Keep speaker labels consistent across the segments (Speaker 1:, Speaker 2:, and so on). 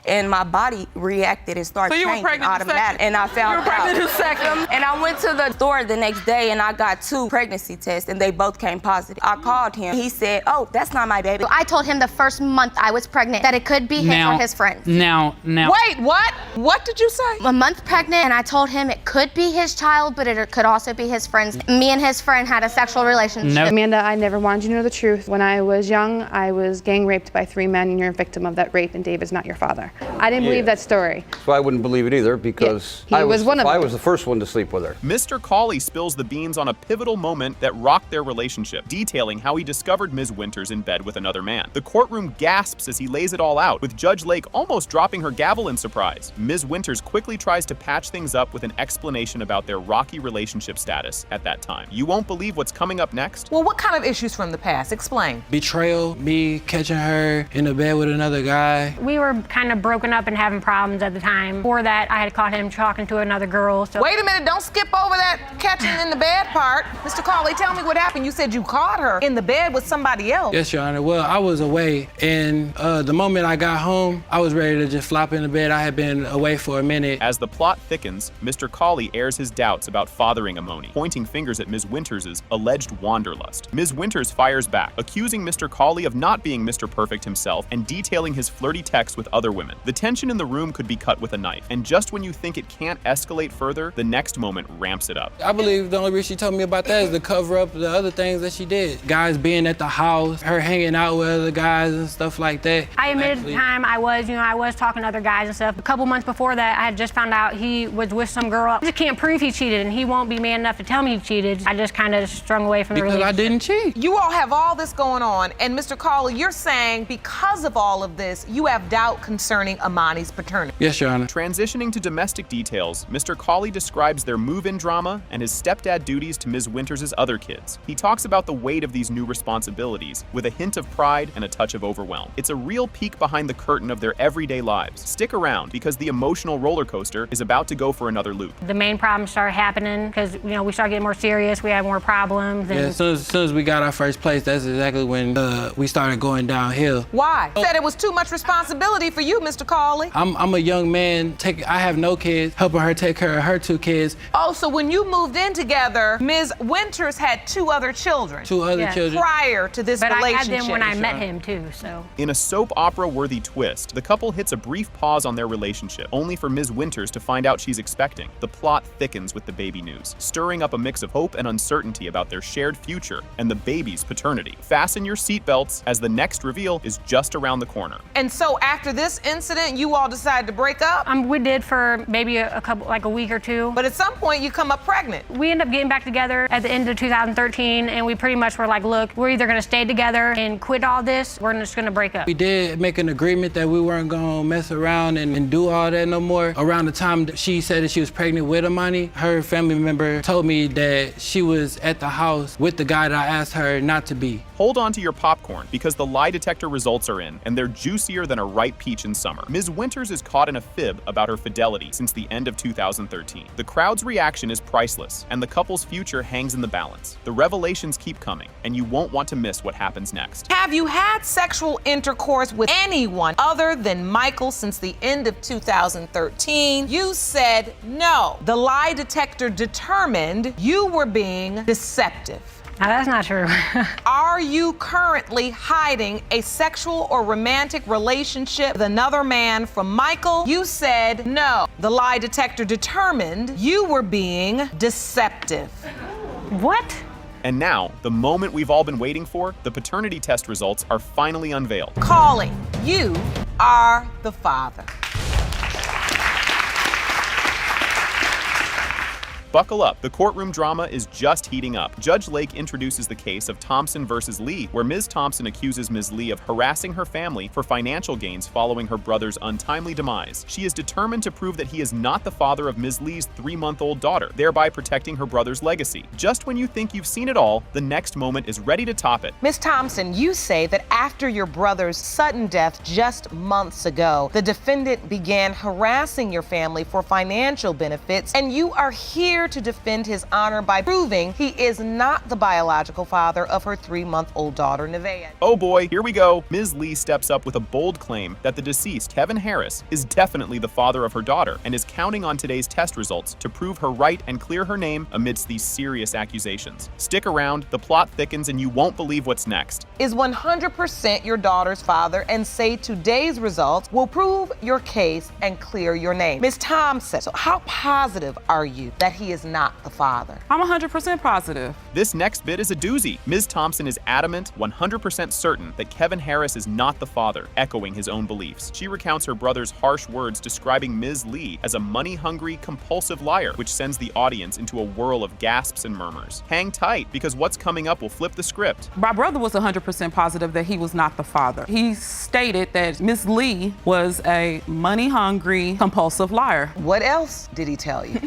Speaker 1: and my body reacted and started changing automatically. And I found out. And I went to the store the next day and I got 2 pregnancy tests and they both came positive. I called him. He said, "Oh, that's not my baby."
Speaker 2: I told him the first month I was pregnant that it could be his or his friend.
Speaker 3: Now.
Speaker 4: Wait, what? What did you say?
Speaker 2: A month pregnant, and I told him it could be his child, but it could also be his friend's. Me and his friend had a sexual relationship.
Speaker 3: No.
Speaker 5: Amanda, I never wanted you to know the truth. When I was young, I was gang raped by 3 men, and you're a victim of that rape, and David's not your father. I didn't believe that story.
Speaker 6: So I wouldn't believe it either because
Speaker 5: he was one of them.
Speaker 6: I was the first one to sleep with her.
Speaker 7: Mr. Cawley spills the beans on a pivotal moment that rocked their relationship, detailing how he discovered Ms. Winters in bed with another man. The courtroom gasps as he lays it all out, with Judge Lake almost dropping her gavel in surprise. Ms. Winters quickly tries to patch things up with an explanation about their rocky relationship status at that time. You won't believe what's coming up next.
Speaker 4: Well, what kind of issues from the past? Explain.
Speaker 8: Betrayal, me catching her in the bed with another guy.
Speaker 9: We were kind of broken up and having problems at the time. Before that, I had caught him talking to another girl. So.
Speaker 4: Wait a minute, don't skip over that catching in the bed part. Mr. Cawley, tell me what happened. You said you caught her in the bed with somebody else.
Speaker 8: Yes, Your Honor. Well, I was away, and the moment I got home, I was ready to just flop in the bed. I had been away for a minute.
Speaker 7: As the plot thickens, Mr. Cawley airs his doubts about fathering Amoni, pointing fingers at Ms. Winters' alleged wanderlust. Ms. Winters fires back, accusing Mr. Cawley of not being Mr. Perfect himself and detailing his flirty texts with other women. The tension in the room could be cut with a knife, and just when you think it can't escalate further, the next moment ramps it up.
Speaker 8: I believe the only reason she told me about that is to cover up the other things that she did. Guys being at the house, her hanging out with other guys and stuff like that.
Speaker 9: I admit at the time I was talking to other guys and stuff. A couple months before that, I had just found out he was with some girl. I just can't prove he cheated, and he won't be man enough to tell me he cheated. I just kind of strung away from the relationship.
Speaker 8: Because I didn't cheat.
Speaker 4: You all have all this going on, and Mr. Cawley, you're saying because of all of this, you have doubt concerning Amani's paternity.
Speaker 8: Yes, Your Honor.
Speaker 7: Transitioning to domestic details, Mr. Cawley describes their move-in drama and his stepdad duties to Ms. Winters' other kids. He talks about the weight of these new responsibilities with a hint of pride and a touch of overwhelm. It's a real peek behind the curtain of their everyday lives. Stick around because the emotional roller coaster is about to go for another loop.
Speaker 9: The main problems started happening because, we started getting more serious. We had more problems. And
Speaker 8: yeah, as soon as we got our first place, that's exactly when we started going downhill.
Speaker 4: Why? You said it was too much responsibility for you, Mr. Cawley.
Speaker 8: I'm a young man. I have no kids, helping her take care of her 2 kids.
Speaker 4: Oh, so when you moved in together, Ms. Winters had 2 other children.
Speaker 8: 2 other children.
Speaker 4: Prior to this relationship.
Speaker 9: But I had them when I met him, too, so.
Speaker 7: In a soap opera-worthy twist, the couple hits a brief pause on their relationship, only for Ms. Winters to find out she's expecting. The plot thickens with the baby news, stirring up a mix of hope and uncertainty about their shared future and the baby's paternity. Fasten your seatbelts as the next reveal is just around the corner.
Speaker 4: And so after this incident, you all decided to break up?
Speaker 9: We did for maybe a week or 2.
Speaker 4: But at some point, you come up pregnant.
Speaker 9: We ended up getting back together at the end of 2013, and we pretty much were like, look, we're either gonna stay together and quit all this, or we're just gonna break up.
Speaker 8: We did make an agreement that we weren't gonna mess around and do all that no more. Around the time that she said that she was pregnant with Amani, her family member told me that she was at the house with the guy that I asked her not to be.
Speaker 7: Hold on to your popcorn because the lie detector results are in, and they're juicier than a ripe peach in summer. Ms. Winters is caught in a fib about her fidelity since the end of 2013. The crowd's reaction is priceless, and the couple's future hangs in the balance. The revelations keep coming, and you won't want to miss what happens next.
Speaker 4: Have you had sexual intercourse with anyone other than Michael since the end of 2013? You said no. The lie detector determined you were being deceptive.
Speaker 9: Now, that's not true.
Speaker 4: Are you currently hiding a sexual or romantic relationship with another man from Michael? You said no. The lie detector determined you were being deceptive.
Speaker 9: What?
Speaker 7: And now, the moment we've all been waiting for, the paternity test results are finally unveiled.
Speaker 4: Cawley, you are the father.
Speaker 7: Buckle up, the courtroom drama is just heating up. Judge Lake introduces the case of Thompson versus Lee, where Ms. Thompson accuses Ms. Lee of harassing her family for financial gains following her brother's untimely demise. She is determined to prove that he is not the father of Ms. Lee's 3-month-old daughter, thereby protecting her brother's legacy. Just when you think you've seen it all, the next moment is ready to top it.
Speaker 4: Ms. Thompson, you say that after your brother's sudden death just months ago, the defendant began harassing your family for financial benefits, and you are here here to defend his honor by proving he is not the biological father of her 3-month-old daughter, Nevaeh.
Speaker 7: Oh boy, here we go. Ms. Lee steps up with a bold claim that the deceased, Kevin Harris, is definitely the father of her daughter and is counting on today's test results to prove her right and clear her name amidst these serious accusations. Stick around, the plot thickens, and you won't believe what's next.
Speaker 4: Is 100% your daughter's father, and say today's results will prove your case and clear your name. Ms. Thompson, so how positive are you that he is not the father?
Speaker 3: I'm 100% positive.
Speaker 7: This next bit is a doozy. Ms. Thompson is adamant, 100% certain, that Kevin Harris is not the father, echoing his own beliefs. She recounts her brother's harsh words describing Ms. Lee as a money-hungry, compulsive liar, which sends the audience into a whirl of gasps and murmurs. Hang tight, because what's coming up will flip the script.
Speaker 3: My brother was 100% positive that he was not the father. He stated that Ms. Lee was a money-hungry, compulsive liar.
Speaker 4: What else did he tell you?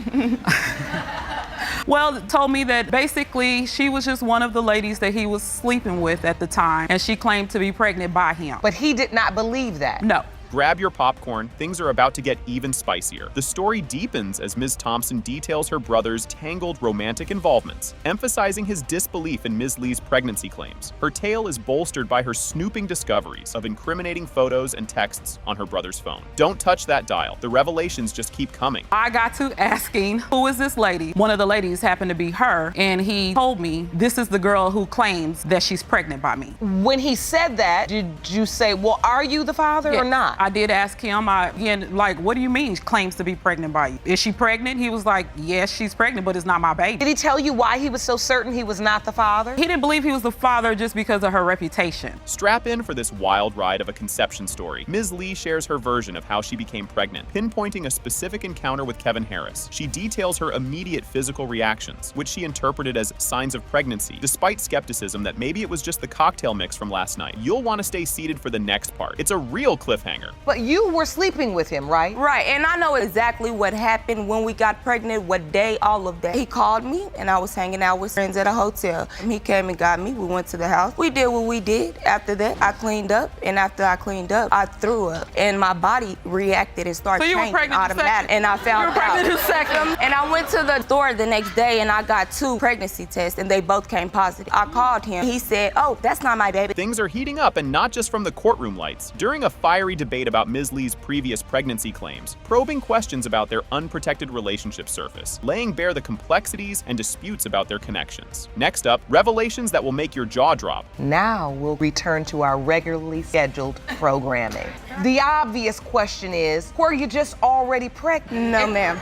Speaker 3: Well, told me that basically she was just one of the ladies that he was sleeping with at the time, and she claimed to be pregnant by him.
Speaker 4: But he did not believe that.
Speaker 3: No.
Speaker 7: Grab your popcorn, things are about to get even spicier. The story deepens as Ms. Thompson details her brother's tangled romantic involvements, emphasizing his disbelief in Ms. Lee's pregnancy claims. Her tale is bolstered by her snooping discoveries of incriminating photos and texts on her brother's phone. Don't touch that dial. The revelations just keep coming.
Speaker 3: I got to asking, who is this lady? One of the ladies happened to be her, and he told me, this is the girl who claims that she's pregnant by me.
Speaker 4: When he said that, did you say, well, are you the father or not?
Speaker 3: I did ask him, like, what do you mean claims to be pregnant by you? Is she pregnant? He was like, yes, she's pregnant, but it's not my baby.
Speaker 4: Did he tell you why he was so certain he was not the father?
Speaker 3: He didn't believe he was the father just because of her reputation.
Speaker 7: Strap in for this wild ride of a conception story. Ms. Lee shares her version of how she became pregnant, pinpointing a specific encounter with Kevin Harris. She details her immediate physical reactions, which she interpreted as signs of pregnancy, despite skepticism that maybe it was just the cocktail mix from last night. You'll want to stay seated for the next part. It's a real cliffhanger.
Speaker 4: But you were sleeping with him, right?
Speaker 1: Right, and I know exactly what happened when we got pregnant, what day, all of that. He called me, and I was hanging out with friends at a hotel. He came and got me. We went to the house. We did what we did. After that, I cleaned up, and after I cleaned up, I threw up, and my body reacted and started changing automatically. And I found out. And I went to the store the next day, and I got 2 pregnancy tests, and they both came positive. I called him. He said, oh, that's not my baby.
Speaker 7: Things are heating up, and not just from the courtroom lights. During a fiery debate about Ms. Lee's previous pregnancy claims, probing questions about their unprotected relationship surface, laying bare the complexities and disputes about their connections. Next up, revelations that will make your jaw drop.
Speaker 4: Now we'll return to our regularly scheduled programming. The obvious question is, were you just already pregnant?
Speaker 1: No, ma'am.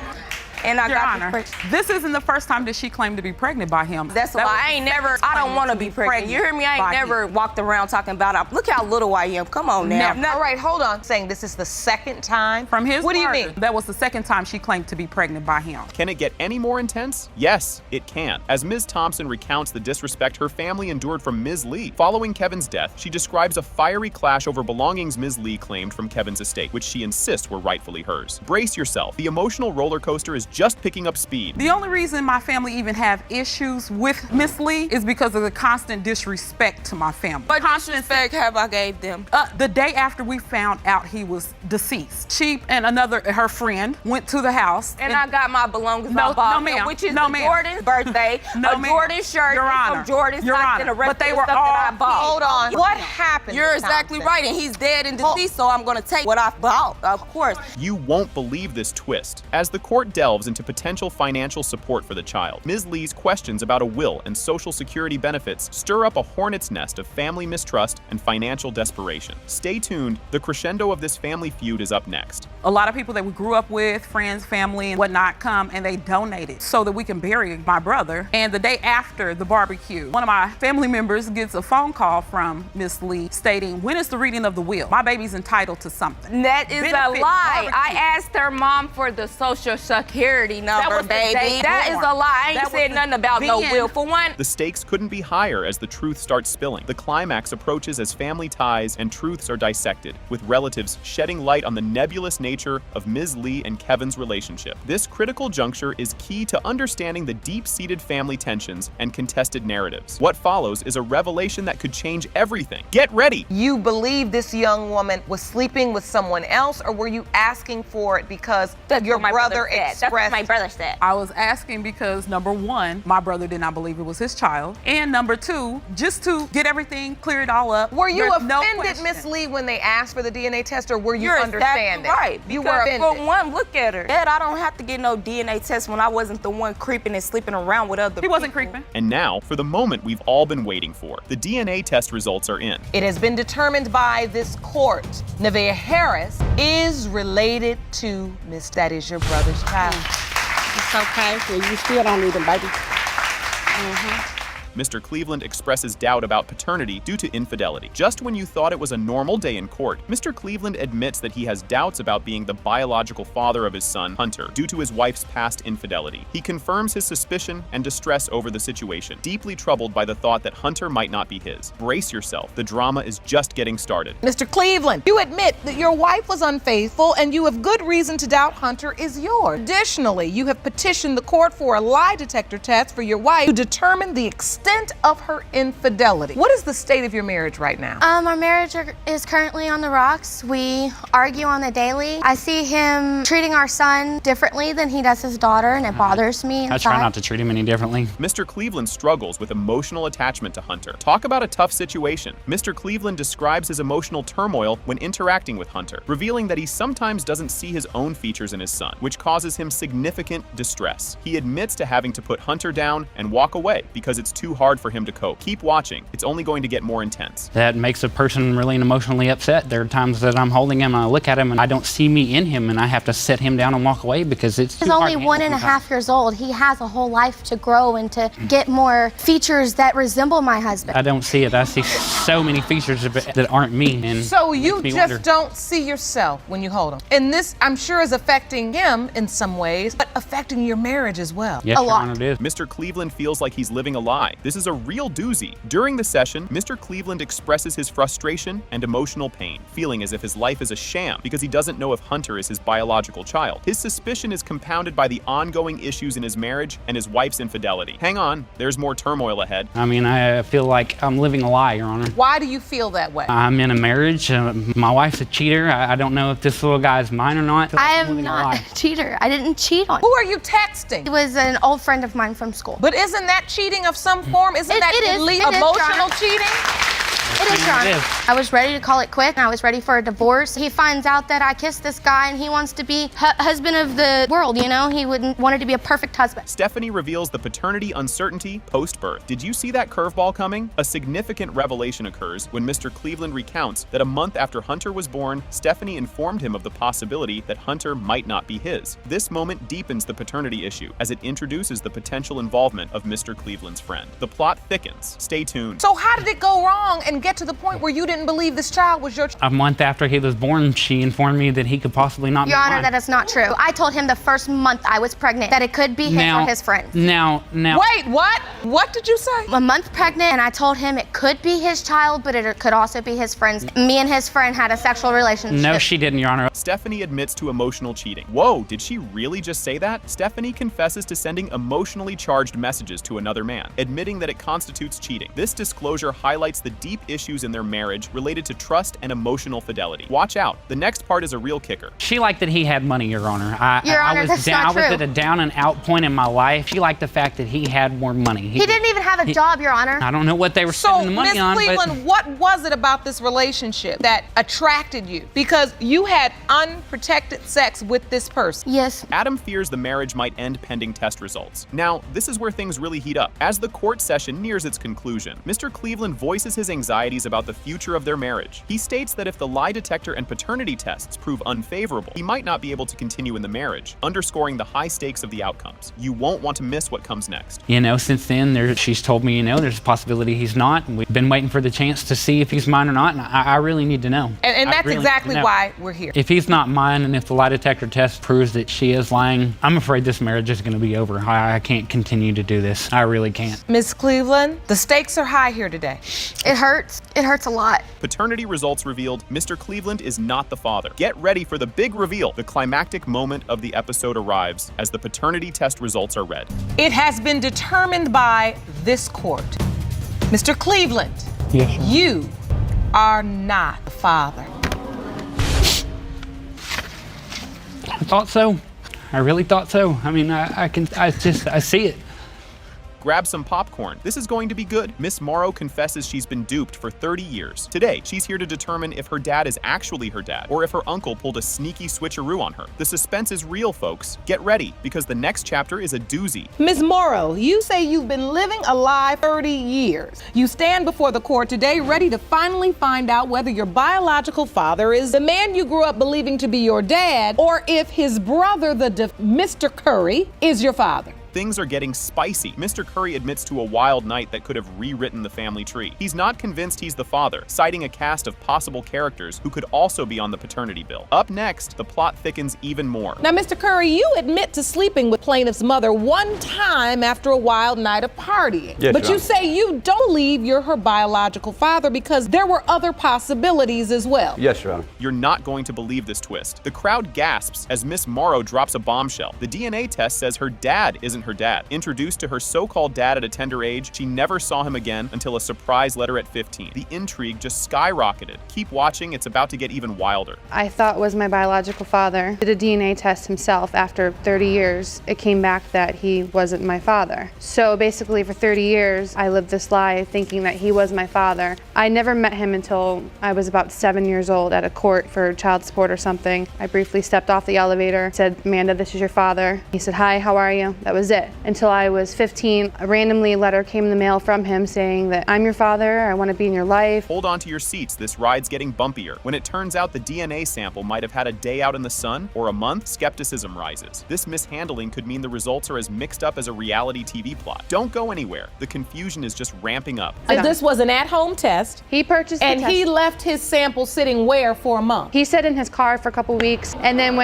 Speaker 1: And I
Speaker 3: Your
Speaker 1: got
Speaker 3: Honor, this isn't the first time that she claimed to be pregnant by him.
Speaker 1: That's a lie. I don't want to be pregnant. You hear me? I ain't never walked around talking about, look how little I am. Come on now.
Speaker 4: All right, hold on. Saying this is the second time?
Speaker 3: From his
Speaker 4: What do you mean?
Speaker 3: That was the second time she claimed to be pregnant by him.
Speaker 7: Can it get any more intense? Yes, it can. As Ms. Thompson recounts the disrespect her family endured from Ms. Lee. Following Kevin's death, she describes a fiery clash over belongings Ms. Lee claimed from Kevin's estate, which she insists were rightfully hers. Brace yourself. The emotional roller coaster is just picking up speed.
Speaker 3: The only reason my family even have issues with Miss Lee is because of the constant disrespect to my family.
Speaker 1: What disrespect have I gave them?
Speaker 3: The day after we found out he was deceased, she and her friend went to the house.
Speaker 1: And I got my belongings I bought him, which is Jordan's birthday, a Jordan shirt,
Speaker 3: Your Honor,
Speaker 1: some Jordan socks, and the rest
Speaker 3: but they
Speaker 1: of
Speaker 3: were
Speaker 1: the stuff that I bought.
Speaker 4: Hold on. What happened?
Speaker 1: You're exactly right, and he's dead and deceased, so I'm going to take what I bought, of course.
Speaker 7: You won't believe this twist. As the court delves into potential financial support for the child, Ms. Lee's questions about a will and Social Security benefits stir up a hornet's nest of family mistrust and financial desperation. Stay tuned. The crescendo of this family feud is up next.
Speaker 3: A lot of people that we grew up with, friends, family, and whatnot, come and they donated so that we can bury my brother. And the day after the barbecue, one of my family members gets a phone call from Miss Lee stating, when is the reading of the will? My baby's entitled to something.
Speaker 1: That is a lie. I asked her mom for the Social Security number, baby. That is a lie. I ain't said nothing about no will. For one,
Speaker 7: the stakes couldn't be higher as the truth starts spilling. The climax approaches as family ties and truths are dissected, with relatives shedding light on the nebulous nature nature of Ms. Lee and Kevin's relationship. This critical juncture is key to understanding the deep-seated family tensions and contested narratives. What follows is a revelation that could change everything. Get ready!
Speaker 4: You believe this young woman was sleeping with someone else, or were you asking for it because your brother expressed?
Speaker 1: That's what my brother said.
Speaker 3: I was asking because, number one, my brother did not believe it was his child. And number two, just to get everything cleared all up.
Speaker 4: Were you
Speaker 3: There's no
Speaker 4: offended,
Speaker 3: question.
Speaker 4: Miss Lee, when they asked for the DNA test, or were you
Speaker 1: You're
Speaker 4: understanding?
Speaker 1: exactly right.
Speaker 4: You were offended.
Speaker 1: For one, look at her. Dad, I don't have to get no DNA test when I wasn't the one creeping and sleeping around with other people.
Speaker 3: He wasn't creeping.
Speaker 7: And now, for the moment we've all been waiting for. The DNA test results are in.
Speaker 4: It has been determined by this court. Nevaeh Harris is related to Miss. That is your brother's child.
Speaker 10: It's okay. Well, you still don't need them, baby.
Speaker 7: Mr. Cleveland expresses doubt about paternity due to infidelity. Just when you thought it was a normal day in court, Mr. Cleveland admits that he has doubts about being the biological father of his son, Hunter, due to his wife's past infidelity. He confirms his suspicion and distress over the situation, deeply troubled by the thought that Hunter might not be his. Brace yourself, the drama is just getting started.
Speaker 4: Mr. Cleveland, you admit that your wife was unfaithful and you have good reason to doubt Hunter is yours. Additionally, you have petitioned the court for a lie detector test for your wife to determine the extent of her infidelity. What is the state of your marriage right now?
Speaker 2: Our marriage is currently on the rocks. We argue on the daily. I see him treating our son differently than he does his daughter, and it bothers me inside.
Speaker 11: I try not to treat him any differently.
Speaker 7: Mr. Cleveland struggles with emotional attachment to Hunter. Talk about a tough situation. Mr. Cleveland describes his emotional turmoil when interacting with Hunter, revealing that he sometimes doesn't see his own features in his son, which causes him significant distress. He admits to having to put Hunter down and walk away because it's too hard for him to cope. Keep watching. It's only going to get more intense.
Speaker 11: That makes a person really emotionally upset. There are times that I'm holding him and I look at him and I don't see me in him and I have to set him down and walk away because it's
Speaker 2: He's
Speaker 11: too hard
Speaker 2: only
Speaker 11: to handle
Speaker 2: 1.5 years old. He has a whole life to grow and to get more features that resemble my husband.
Speaker 11: I don't see it. I see so many features that aren't me. And
Speaker 4: so you
Speaker 11: makes me
Speaker 4: just
Speaker 11: wonder.
Speaker 4: don't see yourself when you hold him. And this, I'm sure, is affecting him in some ways, but affecting your marriage as well.
Speaker 11: Yes, Your Honor, it is.
Speaker 7: Mr. Cleveland feels like he's living a lie. This is a real doozy. During the session, Mr. Cleveland expresses his frustration and emotional pain, feeling as if his life is a sham because he doesn't know if Hunter is his biological child. His suspicion is compounded by the ongoing issues in his marriage and his wife's infidelity. Hang on, there's more turmoil ahead.
Speaker 11: I mean, I feel like I'm living a lie, Your Honor.
Speaker 4: Why do you feel that way?
Speaker 11: I'm in a marriage. My wife's a cheater. I don't know if this little guy is mine or not.
Speaker 2: I am not a cheater. I didn't cheat on him.
Speaker 4: Who are you texting?
Speaker 2: He was an old friend of mine from school.
Speaker 4: But isn't that cheating of some form? Isn't that
Speaker 2: it is.
Speaker 4: illegal, emotional cheating?
Speaker 2: It is, Your Honor.
Speaker 11: It is.
Speaker 2: I was ready to call it quit. I was ready for a divorce. He finds out that I kissed this guy and he wants to be husband of the world, you know? He wanted to be a perfect husband.
Speaker 7: Stephanie reveals the paternity uncertainty post-birth. Did you see that curveball coming? A significant revelation occurs when Mr. Cleveland recounts that a month after Hunter was born, Stephanie informed him of the possibility that Hunter might not be his. This moment deepens the paternity issue as it introduces the potential involvement of Mr. Cleveland's friend. The plot thickens. Stay tuned.
Speaker 4: So how did it go wrong and get to the point where you didn't believe this child was your child?
Speaker 11: A month after he was born, she informed me that he could possibly not be
Speaker 2: Your Honor,
Speaker 11: mine.
Speaker 2: that is not true. I told him the first month I was pregnant that it could be his or his friend.
Speaker 11: Now.
Speaker 4: Wait, what? What did you say?
Speaker 2: A month pregnant, and I told him it could be his child, but it could also be his friend's. Me and his friend had a sexual relationship.
Speaker 11: No, she didn't, Your Honor.
Speaker 7: Stephanie admits to emotional cheating. Whoa, did she really just say that? Stephanie confesses to sending emotionally charged messages to another man, admitting that it constitutes cheating. This disclosure highlights the deep issues in their marriage related to trust and emotional fidelity. Watch out, the next part is a real kicker.
Speaker 11: She liked that he had money, Your Honor.
Speaker 2: Your Honor, that's not
Speaker 11: I was
Speaker 2: true.
Speaker 11: at a down and out point in my life. She liked the fact that he had more money.
Speaker 2: He didn't even have a job, Your Honor.
Speaker 11: I don't know what they were spending the money
Speaker 4: Ms.
Speaker 11: on,
Speaker 4: Cleveland, what was it about this relationship that attracted you? Because you had unprotected sex with this person.
Speaker 2: Yes.
Speaker 7: Adam fears the marriage might end pending test results. Now, this is where things really heat up. As the court session nears its conclusion, Mr. Cleveland voices his anxieties about the future of their marriage. He states that if the lie detector and paternity tests prove unfavorable, he might not be able to continue in the marriage, underscoring the high stakes of the outcomes. You won't want to miss what comes next.
Speaker 11: You know, since then, she's told me, there's a possibility he's not. And we've been waiting for the chance to see if he's mine or not, and I really need to know.
Speaker 4: And that's
Speaker 11: really
Speaker 4: exactly why we're here.
Speaker 11: If he's not mine, and if the lie detector test proves that she is lying, I'm afraid this marriage is going to be over. I can't continue to do this. I really can't.
Speaker 4: Ms. Cleveland, the stakes are high here today.
Speaker 2: It hurts. hurts. It hurts a lot.
Speaker 7: Paternity results revealed Mr. Cleveland is not the father. Get ready for the big reveal. The climactic moment of the episode arrives as the paternity test results are read.
Speaker 4: It has been determined by this court. Mr. Cleveland,
Speaker 11: Yes, sir.
Speaker 4: you are not the father.
Speaker 11: I thought so. I really thought so. I mean, I see it.
Speaker 7: Grab some popcorn. This is going to be good. Miss Morrow confesses she's been duped for 30 years. Today, she's here to determine if her dad is actually her dad or if her uncle pulled a sneaky switcheroo on her. The suspense is real, folks. Get ready, because the next chapter is a doozy.
Speaker 4: Ms. Morrow, you say you've been living a lie 30 years. You stand before the court today ready to finally find out whether your biological father is the man you grew up believing to be your dad, or if his brother, Mr. Curry, is your father.
Speaker 7: Things are getting spicy. Mr. Curry admits to a wild night that could have rewritten the family tree. He's not convinced he's the father, citing a cast of possible characters who could also be on the paternity bill. Up next, the plot thickens even more.
Speaker 4: Now, Mr. Curry, you admit to sleeping with plaintiff's mother one time after a wild night of partying.
Speaker 6: Yes,
Speaker 4: but
Speaker 6: Your
Speaker 4: you say you don't believe you're her biological father because there were other possibilities as well.
Speaker 6: Yes, Your Honor.
Speaker 7: You're not going to believe this twist. The crowd gasps as Miss Morrow drops a bombshell. The DNA test says her dad isn't her dad. Introduced to her so-called dad at a tender age, she never saw him again until a surprise letter at 15. The intrigue just skyrocketed. Keep watching, it's about to get even wilder.
Speaker 5: I thought was my biological father. Did a DNA test himself after 30 years. It came back that he wasn't my father. So basically for 30 years, I lived this lie thinking that he was my father. I never met him until I was about 7 years old at a court for child support or something. I briefly stepped off the elevator, said, "Amanda, this is your father." He said, "Hi, how are you?" That was it. Until I was 15, randomly a letter came in the mail from him saying that I'm your father, I want to be in your life.
Speaker 7: Hold on to your seats, this ride's getting bumpier. When it turns out the DNA sample might have had a day out in the sun or a month, skepticism rises. This mishandling could mean the results are as mixed up as a reality TV plot. Don't go anywhere. The confusion is just ramping up.
Speaker 4: And this was an at-home test.
Speaker 5: He purchased the
Speaker 4: and
Speaker 5: test.
Speaker 4: he left his sample sitting where for a month?
Speaker 5: He sat in his car for a couple weeks, and then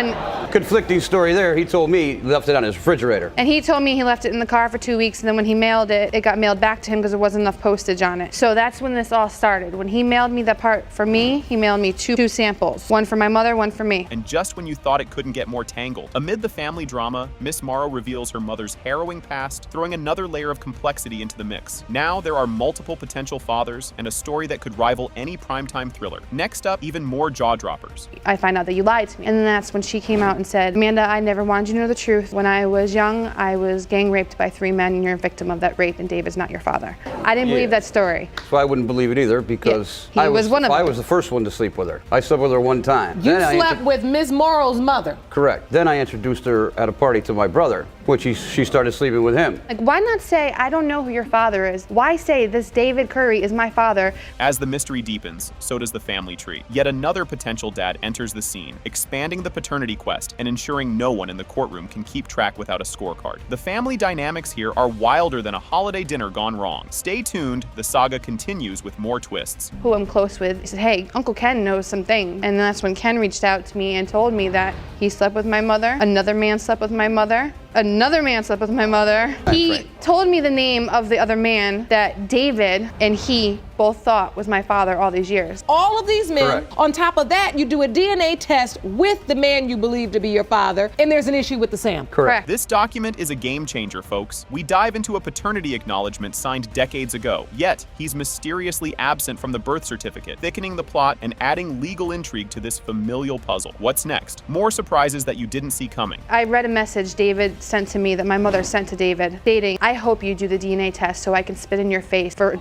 Speaker 6: Conflicting story there. He told me he left it on his refrigerator.
Speaker 5: And he told me he left it in the car for 2 weeks, and then when he mailed it, it got mailed back to him because there wasn't enough postage on it. So that's when this all started. When he mailed me the part for me, he mailed me two samples. One for my mother, one for me.
Speaker 7: And just when you thought it couldn't get more tangled, amid the family drama, Miss Morrow reveals her mother's harrowing past, throwing another layer of complexity into the mix. Now there are multiple potential fathers and a story that could rival any primetime thriller. Next up, even more jaw-droppers.
Speaker 5: I find out that you lied to me. And then that's when she came out and said, "Amanda, I never wanted you to know the truth. When I was young, I was gang raped by 3 men, and you're a victim of that rape, and David's not your father." I didn't believe that story.
Speaker 6: So I wouldn't believe it either because
Speaker 5: He was one of them.
Speaker 6: I was the first one to sleep with her. I slept with her one time.
Speaker 4: You slept with Ms. Morrow's mother?
Speaker 6: Correct. Then I introduced her at a party to my brother, which she started sleeping with him.
Speaker 5: Like, why not say, "I don't know who your father is"? Why say, "This David Curry is my father"?
Speaker 7: As the mystery deepens, so does the family tree. Yet another potential dad enters the scene, expanding the paternity quest and ensuring no one in the courtroom can keep track without a scorecard. The family dynamics here are wilder than a holiday dinner gone wrong. Stay tuned, the saga continues with more twists.
Speaker 5: Who I'm close with, he said, "Hey, Uncle Ken knows something." And that's when Ken reached out to me and told me that he slept with my mother, another man slept with my mother, another man slept with my mother. He told me the name of the other man that David and he both thought was my father all these years.
Speaker 4: All of these men,
Speaker 6: Correct.
Speaker 4: on top of that, you do a DNA test with the man you believe to be your father, and there's an issue with the sample.
Speaker 5: Correct.
Speaker 7: This document is a game changer, folks. We dive into a paternity acknowledgement signed decades ago, yet he's mysteriously absent from the birth certificate, thickening the plot and adding legal intrigue to this familial puzzle. What's next? More surprises that you didn't see coming.
Speaker 5: I read a message David sent to me that my mother sent to David, stating, "I hope you do the DNA test so I can spit in your face for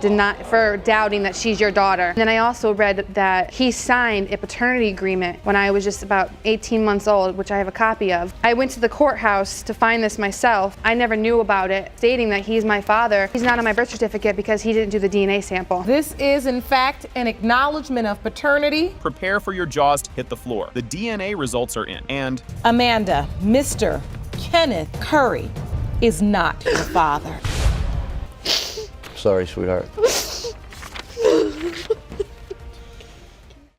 Speaker 5: doubting that she's your daughter." And then I also read that he signed a paternity agreement when I was just about 18 months old, which I have a copy of. I went to the courthouse to find this myself. I never knew about it, stating that he's my father. He's not on my birth certificate because he didn't do the DNA sample.
Speaker 4: This is, in fact, an acknowledgement of paternity.
Speaker 7: Prepare for your jaws to hit the floor. The DNA results are in, and
Speaker 4: Amanda, Mr. Kenneth Curry is not your father.
Speaker 6: Sorry, sweetheart.